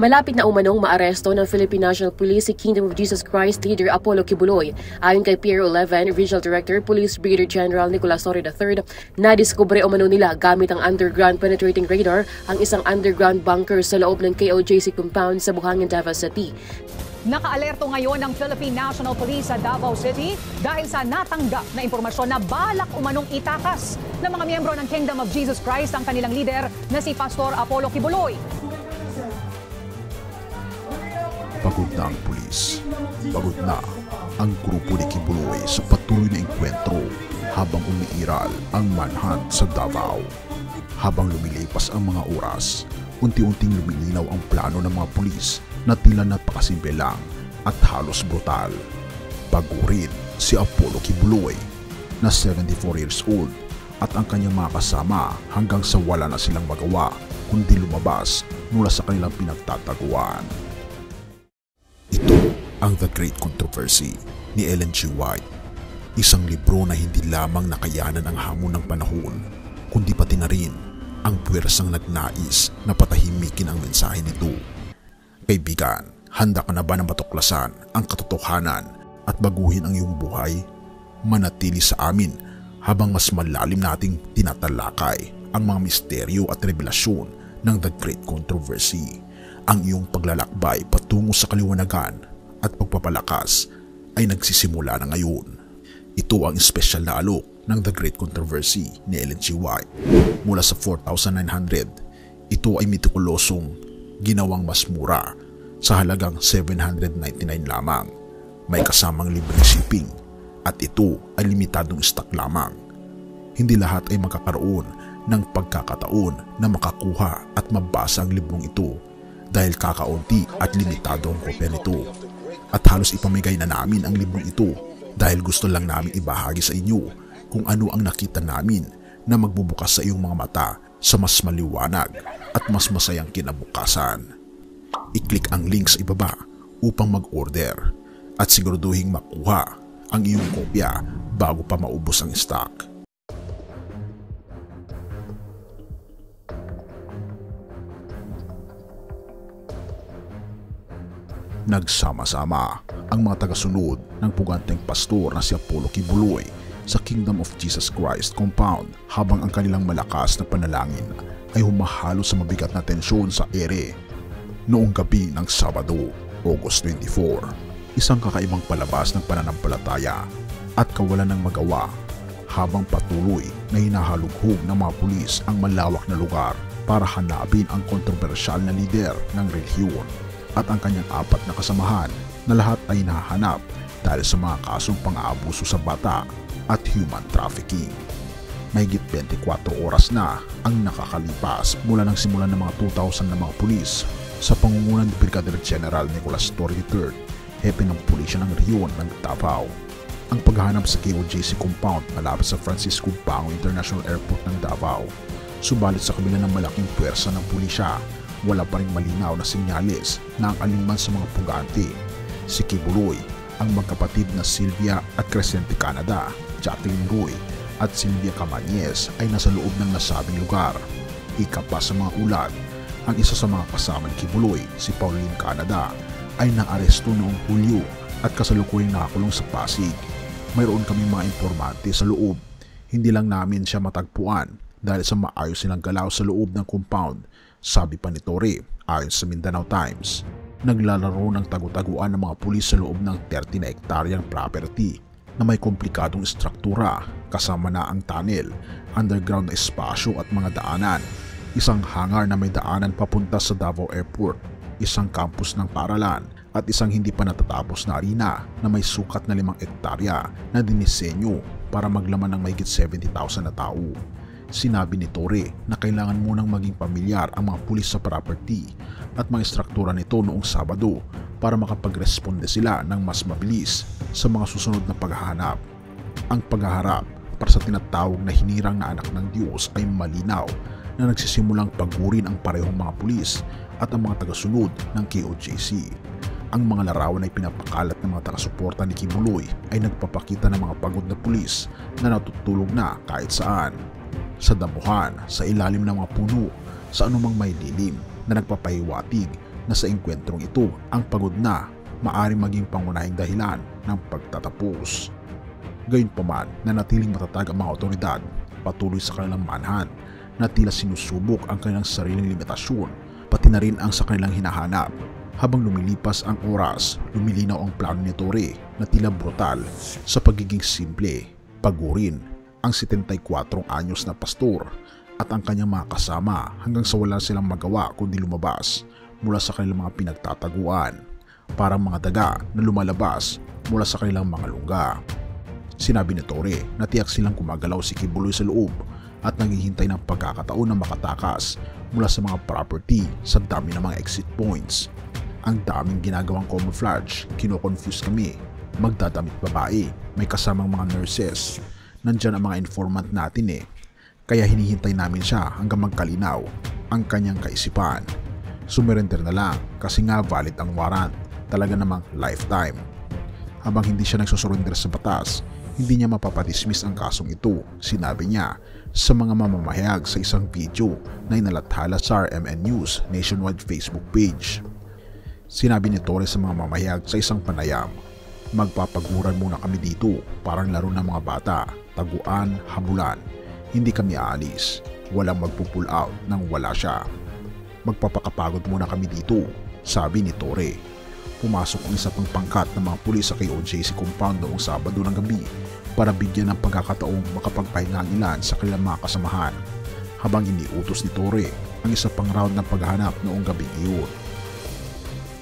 Malapit na umanong maaresto ng Philippine National Police si Kingdom of Jesus Christ leader Apollo Kibuloy. Ayon kay Pier 11 Regional Director Police Brigadier General Nicolas Torre III, nadiskubre umano nila gamit ang underground penetrating radar ang isang underground bunker sa loob ng KOJC compound sa Buhangin, Davao City. Naka-alerto ngayon ng Philippine National Police sa Davao City dahil sa natanggap na impormasyon na balak umanong itakas ng mga miyembro ng Kingdom of Jesus Christ ang kanilang leader na si Pastor Apollo Kibuloy. Pagod na ang pulis. Pagod na ang grupo ni Kibuloy sa patuloy na engkwentro habang umiiral ang manhunt sa Davao. Habang lumilipas ang mga oras, unti-unting lumilinaw ang plano ng mga pulis na tila napakasimple lang at halos brutal. Pagurin si Apollo Kibuloy na 74 years old at ang kanyang mga kasama hanggang sa wala na silang magawa kundi lumabas mula sa kanilang pinagtataguan. Ito ang The Great Controversy ni Ellen G. White, isang libro na hindi lamang nakayanan ang hamon ng panahon, kundi pati na rin ang puwersang nagnais na patahimikin ang mensahe nito. Kaibigan, handa ka na ba na matuklasan ang katotohanan at baguhin ang iyong buhay? Manatili sa amin habang mas malalim nating tinatalakay ang mga misteryo at revelasyon ng The Great Controversy. Ang iyong paglalakbay patungo sa kaliwanagan at pagpapalakas ay nagsisimula na ngayon. Ito ang espesyal na alok ng The Great Controversy ni Ellen G. White. Mula sa 4,900, ito ay metikulosong ginawang mas mura sa halagang 799 lamang. May kasamang libreng shipping at ito ay limitadong stock lamang. Hindi lahat ay magkakaroon ng pagkakataon na makakuha at mabasa ang librong ito dahil kakaunti at limitado ang kopya nito. At halos ipamigay na namin ang librong ito dahil gusto lang namin ibahagi sa inyo kung ano ang nakita namin na magbubukas sa iyong mga mata sa mas maliwanag at mas masayang kinabukasan. I-click ang link sa ibaba upang mag-order at siguraduhing makuha ang iyong kopya bago pa maubos ang stock. Nagsama-sama ang mga tagasunod ng puganteng pastor na si Apollo Kibuloy sa Kingdom of Jesus Christ compound habang ang kanilang malakas na panalangin ay humahalo sa mabigat na tensyon sa ere. Noong gabi ng Sabado, August 24, isang kakaibang palabas ng pananampalataya at kawalan ng magawa habang patuloy na hinahalughog ng mga pulis ang malawak na lugar para hanapin ang kontrobersyal na lider ng relihiyon at ang kanyang apat na kasamahan na lahat ay nahahanap dahil sa mga kasong pang-aabuso sa bata at human trafficking. Mahigit 24 oras na ang nakakalipas mula nang simulan ng mga 2,000 na mga pulis sa pangungunan ni Brigadier General Nicolas Torre III, hepe ng pulisya ng rehiyon ng Davao. Ang paghahanap sa KOJC compound malapit sa Francisco Bango International Airport ng Davao. Subalit sa kabila ng malaking puwersa ng pulisya, wala pa rin malinaw na senyales na ang alinman sa mga pugante. Si Kibuloy, ang magkapatid na Sylvia at Crescente Canada, Jacqueline Roy at Sylvia Camanyes ay nasa loob ng nasabing lugar. Ika pa sa mga ulat, ang isa sa mga kasama ni Kibuloy, si Pauline Canada, ay naaresto noong Hulyo at kasalukuyang nakakulong sa Pasig. Mayroon kaming mga informante sa loob. Hindi lang namin siya matagpuan dahil sa maayos silang galaw sa loob ng compound. Sabi pa ni Torre, ayon sa Mindanao Times, naglalaro ng tagu-taguan ng mga pulis sa loob ng 30 na hektaryang property na may komplikadong struktura kasama na ang tunnel, underground na espasyo at mga daanan, isang hangar na may daanan papunta sa Davao Airport, isang campus ng paaralan at isang hindi pa natatapos na arena na may sukat na 5 hektarya na dinisenyo para maglaman ng mahigit 70,000 na tao. Sinabi ni Torre na kailangan munang maging pamilyar ang mga pulis sa property at mga struktura nito noong Sabado para makapagresponde sila ng mas mabilis sa mga susunod na paghahanap. Ang paghaharap para sa tinatawag na hinirang na anak ng Diyos ay malinaw na nagsisimulang pagurin ang parehong mga pulis at ang mga tagasunod ng KOJC. Ang mga larawan ay pinapakalat ng mga taga-suporta ni Kibuloy ay nagpapakita ng mga pagod na pulis na natutulog na kahit saan. Sa damuhan, sa ilalim ng mga puno, sa anumang may lilim na nagpapahiwatig na sa engkwentrong ito ang pagod na maaring maging pangunahing dahilan ng pagtatapos. Gayunpaman, nanatiling matatag ang mga otoridad patuloy sa kanilang manhunt na tila sinusubok ang kanilang sariling limitasyon pati na rin ang sa kanilang hinahanap. Habang lumilipas ang oras, lumilinaw ang plano ni Torre na tila brutal sa pagiging simple. Pagurin ang 74 anyos na pastor at ang kanyang mga kasama hanggang sa wala silang magawa kundi lumabas mula sa kanilang mga pinagtataguan, parang mga daga na lumalabas mula sa kanilang mga lungga. Sinabi ni Torre na tiyak silang gumagalaw si Kibuloy sa loob at naghihintay ng pagkakataon na makatakas mula sa mga property sa dami ng mga exit points. Ang daming ginagawang camouflage, kino-confuse kami, magdadamit babae, may kasamang mga nurses. Nandyan ang mga informant natin kaya hinihintay namin siya hanggang magkalinaw ang kanyang kaisipan. Sumurrender na lang kasi nga valid ang warrant, talaga namang lifetime. Habang hindi siya nagsusurrender sa batas, hindi niya mapapadismiss ang kasong ito, sinabi niya sa mga mamamahayag sa isang video na inalathala sa RMN News nationwide Facebook page. Sinabi ni Torre sa mga mamahayag sa isang panayam, "Magpapaguran muna kami dito, parang laro ng mga bata, taguan, habulan. Hindi kami aalis, walang magpupull out nang wala siya. Magpapakapagod muna kami dito," sabi ni Torre. Pumasok ang isa pang pangkat ng mga pulis sa KOJC compound noong Sabado ng gabi para bigyan ng pagkakataong makapagpahinga ang ilan sa kanilang mga kasamahan, habang iniutos ni Torre ang isa pang round ng paghahanap noong gabing iyon.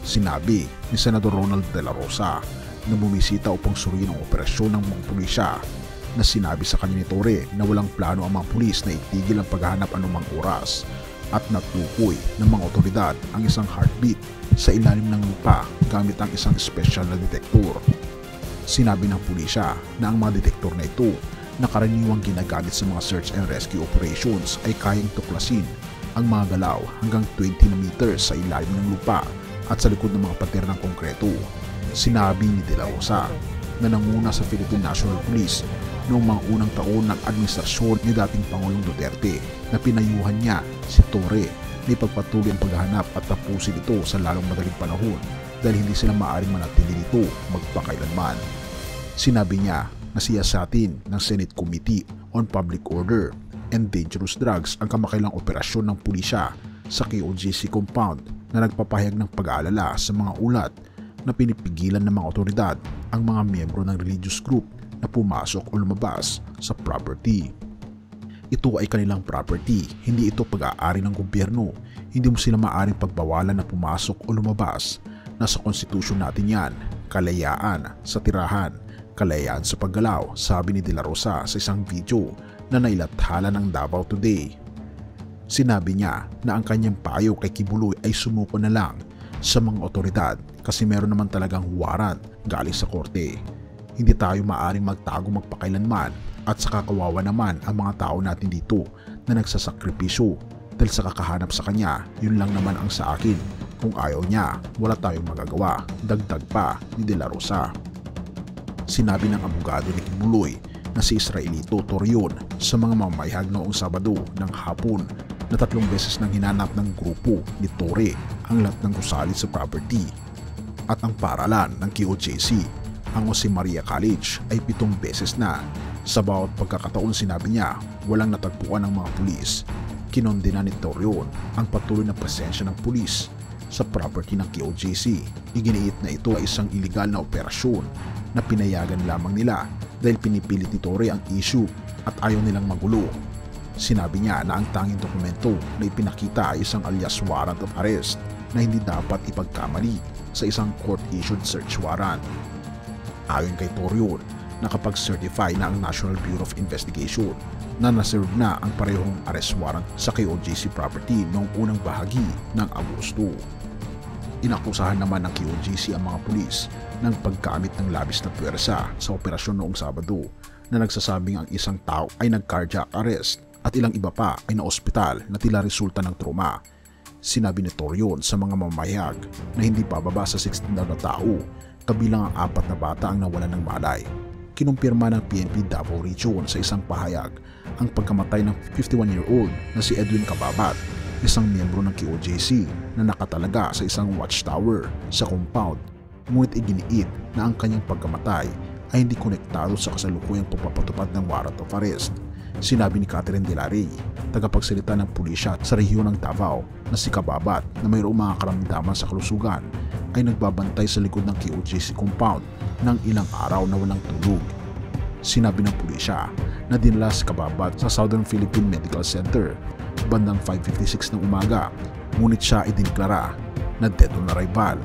Sinabi ni Senador Ronald De La Rosa na bumisita upang suriin ang operasyon ng mga pulisya, na sinabi sa kanya ni Torre na walang plano ang mga pulis na itigil ang paghahanap anumang oras at natukoy ng mga otoridad ang isang heartbeat sa ilalim ng lupa gamit ang isang special na detektor. Sinabi ng pulisya na ang mga detektor na ito na karaniwang ginagamit sa mga search and rescue operations ay kayang tuklasin ang mga galaw hanggang 20 meters sa ilalim ng lupa at sa likod ng mga pader ng konkreto. Sinabi ni De La Rosa na nanguna sa Philippine National Police noong mga unang taon ng administrasyon ni dating Pangulong Duterte, na pinayuhan niya si Torre na ipagpatuloy ang paghahanap at tapusin ito sa lalong madaling panahon dahil hindi sila maaaring manatili dito magpakailanman. Sinabi niya na siyasatin ng Senate Committee on Public Order and Dangerous Drugs ang kamakailang operasyon ng pulisya sa KOJC compound na nagpapahayag ng pag-aalala sa mga ulat na pinipigilan ng mga otoridad ang mga miyembro ng religious group na pumasok o lumabas sa property. Ito ay kanilang property, hindi ito pag-aari ng gobyerno. Hindi mo sila maaaring pagbawalan na pumasok o lumabas. Nasa konstitusyon natin yan, kalayaan sa tirahan, kalayaan sa paggalaw, sabi ni De La Rosa sa isang video na nailathala ng Davao Today. Sinabi niya na ang kanyang payo kay Kibuloy ay sumuko na lang sa mga otoridad kasi meron naman talagang warrant galing sa korte. Hindi tayo maaaring magtago magpakailanman at saka kawawa naman ang mga tao natin dito na nagsasakripisyo dahil sa kakahanap sa kanya. Yun lang naman ang sa akin. Kung ayaw niya, wala tayong magagawa, dagdag pa ni De La Rosa. Sinabi ng abogado ni Kibuloy na si Israelito Torion sa mga mamayhag noong Sabado ng hapon na 3 beses nang hinanap ng grupo ni Torre ang lahat ng gusali sa property, at ang paralan ng KOJC, ang Jose Maria College, ay 7 beses na. Sa bawat pagkakataon, sinabi niya, walang natagpuan ng mga pulis. Kinondena ni Torion ang patuloy na presensya ng pulis sa property ng KOJC. Iginiit na ito ay isang iligal na operasyon na pinayagan lamang nila dahil pinipilit ni Torre ang issue at ayaw nilang magulo. Sinabi niya na ang tanging dokumento na ipinakita ay isang alias warrant of arrest na hindi dapat ipagkamali sa isang court-issued search warrant. Ayon kay Torion, nakapag-certify na ang National Bureau of Investigation na naserve na ang parehong arrest warrant sa KOJC property noong unang bahagi ng Agosto. Inakusahan naman ng KOJC ang mga pulis ng paggamit ng labis na puwersa sa operasyon noong Sabado, na nagsasabing ang isang tao ay nag-cardiac arrest at ilang iba pa ay na-ospital na tila resulta ng trauma. Sinabi ni Torion sa mga mamahayag na hindi pababa sa 16 na tao, kabilang ang 4 na bata ang nawalan ng malay. Kinumpirma ng PNP Davao Region sa isang pahayag ang pagkamatay ng 51-year-old na si Edwin Kababat isang miyembro ng KOJC na nakatalaga sa isang watchtower sa compound, ngunit iginiit na ang kanyang pagkamatay ay hindi konektado sa kasalukuyang pagpapatupad ng warrant of arrest. Sinabi ni Catherine De La Rey, tagapagsalita ng pulisya sa rehiyon ng Davao, na si Kababat na mayroong mga karamdaman sa kalusugan ay nagbabantay sa likod ng KOJC compound ng ilang araw na walang tulog. Sinabi ng pulisya na dinala si Kababat sa Southern Philippine Medical Center bandang 5:56 ng umaga, ngunit siya ay diniklara na dead on arrival.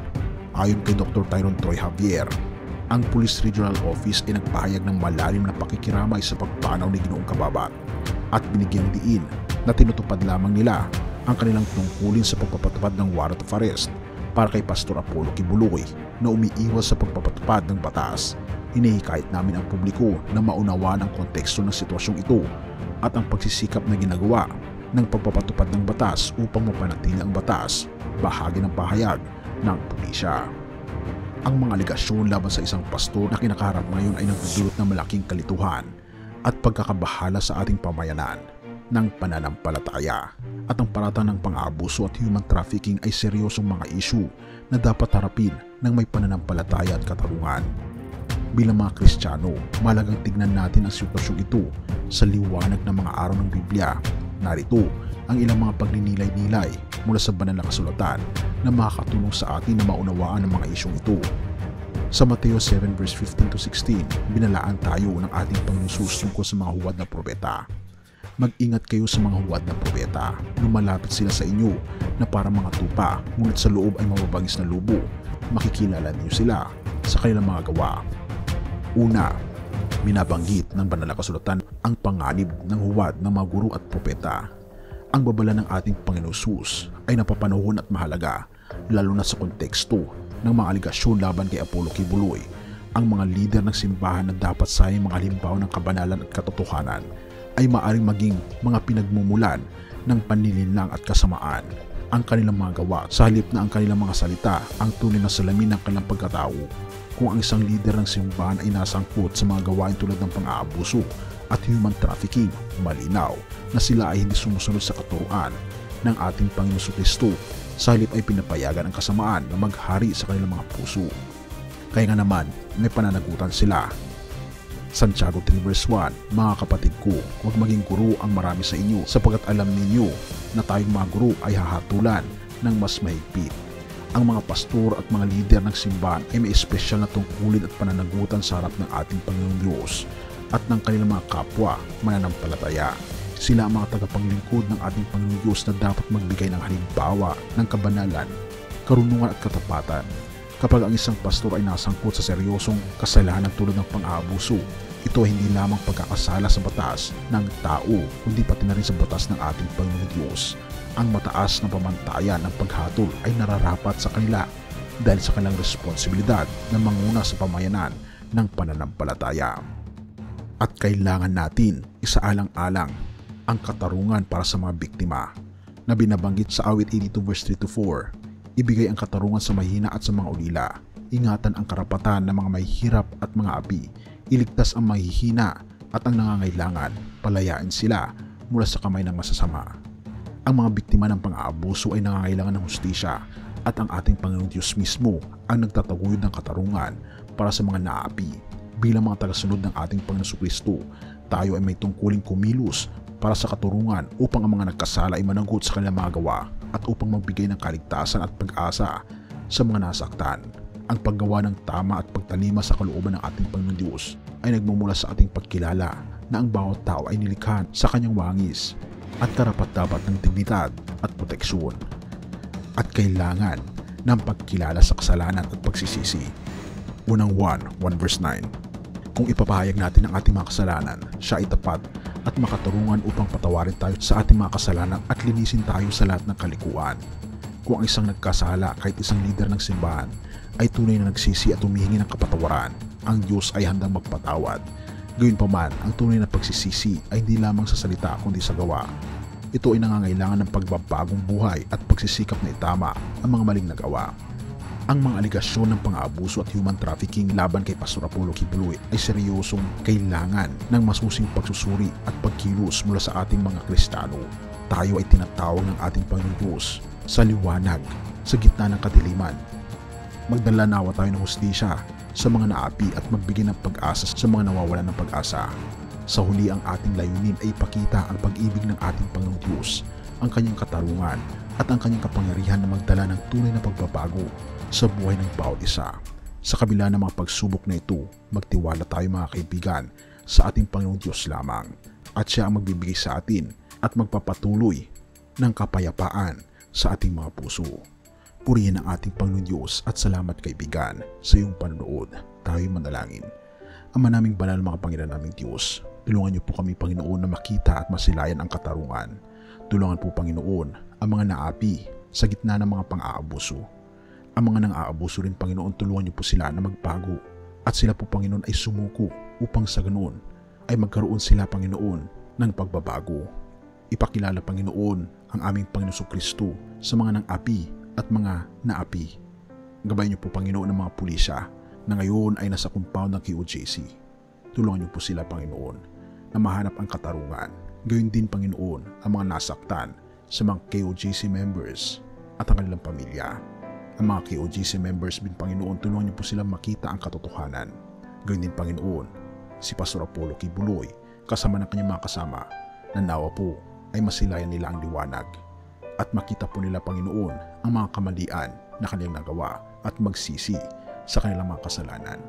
Ayon kay Dr. Tyrone Troy Javier, ang Police Regional Office ay nagpahayag ng malalim na pakikiramay sa pagpanaw ni Ginoong Kababat at binigyang diin na tinutupad lamang nila ang kanilang tungkulin sa pagpapatupad ng warrant of arrest para kay Pastor Apollo Kibuloy na umiiwas sa pagpapatupad ng batas. Hinihikayat namin ang publiko na maunawaan ang konteksto ng sitwasyong ito at ang pagsisikap na ginagawa ng pagpapatupad ng batas upang mapanatili ang batas, bahagi ng pahayag ng pulisya. Ang mga aligasyon laban sa isang pastor na kinakaharap ngayon ay nagdudulot ng malaking kalituhan at pagkakabahala sa ating pamayanan ng pananampalataya, at ang paratang ng pang-aabuso at human trafficking ay seryosong mga issue na dapat harapin ng may pananampalataya at katarungan. Bilang mga Kristiyano, mahalagang tignan natin ang sitwasyong ito sa liwanag ng mga araw ng Biblia. Narito ang ilang mga pagninilay-nilay mula sa banal na kasulatan na makakatulong sa atin na maunawaan ang mga isyong ito. Sa Mateo 7 verse 15 to 16, binalaan tayo ng ating Panginoon Jesus tungkol sa mga huwad na propeta. Mag-ingat kayo sa mga huwad na propeta. Lumalapit sila sa inyo na parang mga tupa, ngunit sa loob ay mababangis na lubo. Makikilala niyo sila sa kanilang mga gawa. Una, binabanggit ng banal na kasulatan ang panganib ng huwad ng mga guro at propeta. Ang babala ng ating Panginoon Jesus ay napapanahon at mahalaga, lalo na sa konteksto ng mga aligasyon laban kay Apollo Kibuloy. Ang mga lider ng simbahan na dapat sayang mga halimbawa ng kabanalan at katotohanan ay maaaring maging mga pinagmumulan ng panlilinlang at kasamaan. Ang kanilang mga gawa sa halip na ang kanilang mga salita ang tunay na salamin ng kanilang pagkatao. Kung ang isang lider ng simbahan ay nasangkot sa mga gawain tulad ng pang-aabuso at human trafficking, malinaw na sila ay hindi sumusunod sa katuruan ng ating Panginoon Kristo. Sa halip ay pinapayagan ang kasamaan na maghari sa kanilang mga puso. Kaya nga naman, may pananagutan sila. Santiago 3 verse 1, mga kapatid ko, huwag maging guro ang marami sa inyo, sapagkat alam ninyo na tayong mga guro ay hahatulan ng mas mahigpit. Ang mga pastor at mga lider ng simbahan ay may espesyal na tungkulin at pananagutan sa harap ng ating Panginoong Diyos at ng kanilang mga kapwa mananampalataya. Sila ang mga tagapaglingkod ng ating Panginoong Diyos na dapat magbigay ng halimbawa ng kabanalan, karunungan at katapatan. Kapag ang isang pastor ay nasangkot sa seryosong kasalanan tulad ng pang-aabuso, ito ay hindi lamang pagkakasala sa batas ng tao, kundi pati na rin sa batas ng ating Panginoong Diyos. Ang mataas na pamantayan ng paghatol ay nararapat sa kanila dahil sa kanilang responsibilidad na manguna sa pamayanan ng pananampalataya. At kailangan natin isaalang-alang ang katarungan para sa mga biktima na binabanggit sa awit 82 verse 3 to 4. Ibigay ang katarungan sa mahina at sa mga ulila. Ingatan ang karapatan ng mga mahihirap at mga api. Iligtas ang mahihina at ang nangangailangan. Palayain sila mula sa kamay ng masasama. Ang mga biktima ng pang-aabuso ay nangangailangan ng hustisya at ang ating Panginoong Diyos mismo ang nagtataguyod ng katarungan para sa mga naapi. Bilang mga tagasunod ng ating Panginoong Kristo, tayo ay may tungkuling kumilos para sa katurungan upang ang mga nagkasala ay managot sa kanilang mga gawa at upang magbigay ng kaligtasan at pag-asa sa mga nasaktan. Ang paggawa ng tama at pagtalima sa kalooban ng ating Panginoong Diyos ay nagmumula sa ating pagkilala na ang bawat tao ay nilikha sa kanyang wangis at karapat-dapat ng dignidad at proteksyon. At kailangan ng pagkilala sa kasalanan at pagsisisi. Unang 1 verse 9. Kung ipapahayag natin ang ating mga kasalanan, siya ay tapat at makatarungan upang patawarin tayo sa ating mga kasalanan at linisin tayo sa lahat ng kalikuan. Kung ang isang nagkasala kahit isang lider ng simbahan ay tunay na nagsisi at humihingi ng kapatawaran, ang Diyos ay handang magpatawad. Gayunpaman, ang tunay na pagsisisi ay hindi lamang sa salita kundi sa gawa. Ito ay nangangailangan ng pagbabagong buhay at pagsisikap na itama ang mga maling nagawa. Ang mga aligasyon ng pang-aabuso at human trafficking laban kay Pastor Apollo Kibuloy ay seryosong kailangan ng masusing pagsusuri at pagkilos mula sa ating mga Kristiyano. Tayo ay tinatawag ng ating Panginoon Diyos sa liwanag, sa gitna ng kadiliman. Magdala nawa tayo ng hustisya sa mga naapi at magbigay ng pag-asa sa mga nawawalan ng pag-asa. Sa huli, ang ating layunin ay ipakita ang pag-ibig ng ating Panginoong Diyos, ang kanyang katarungan at ang kanyang kapangyarihan na magdala ng tunay na pagbabago sa buhay ng bawat isa. Sa kabila ng mga pagsubok na ito, magtiwala tayo mga kaibigan sa ating Panginoong Diyos lamang, at siya ang magbibigay sa atin at magpapatuloy ng kapayapaan sa ating mga puso. Purihin ang ating Panginoong Diyos at salamat kaibigan sa iyong panonood. Tayo'y manalangin. Ama naming banal, mga Panginoon naming Diyos, tulungan niyo po kami, Panginoon, na makita at masilayan ang katarungan. Tulungan po, Panginoon, ang mga naapi sa gitna ng mga pang-aabuso. Ang mga nang-aabuso rin, Panginoon, tulungan niyo po sila na magbago at sila po, Panginoon, ay sumuko upang sa ganoon ay magkaroon sila, Panginoon, ng pagbabago. Ipakilala, Panginoon, ang aming Panginoon Kristo sa mga nang-api at mga naapi. Gabayan niyo po, Panginoon, ang mga pulisya na ngayon ay nasa compound ng KOJC. Tulungan niyo po sila, Panginoon, na mahanap ang katarungan. Gayon din, Panginoon, ang mga nasaktan sa mga KOJC members at ang kanilang pamilya. Ang mga KOJC members din, Panginoon, tulungan niyo po sila makita ang katotohanan. Gayon din, Panginoon, si Pastor Apollo Kibuloy kasama ng kanyang mga kasama na nawa po ay masilayan nila ang liwanag at makita po nila, Panginoon, ang mga kamalian na kanilang nagawa at magsisi sa kanilang mga kasalanan.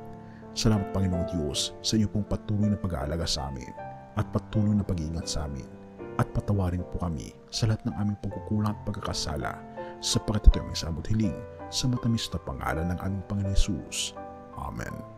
Salamat, Panginoong Diyos, sa inyo pong patuloy na pag-aalaga sa amin at patuloy na pag-iingat sa amin, at patawarin po kami sa lahat ng aming pagkukulang at pagkakasala, sapagkat ito ang isang hiling sa matamis na pangalan ng aming Panginoon Jesus. Amen.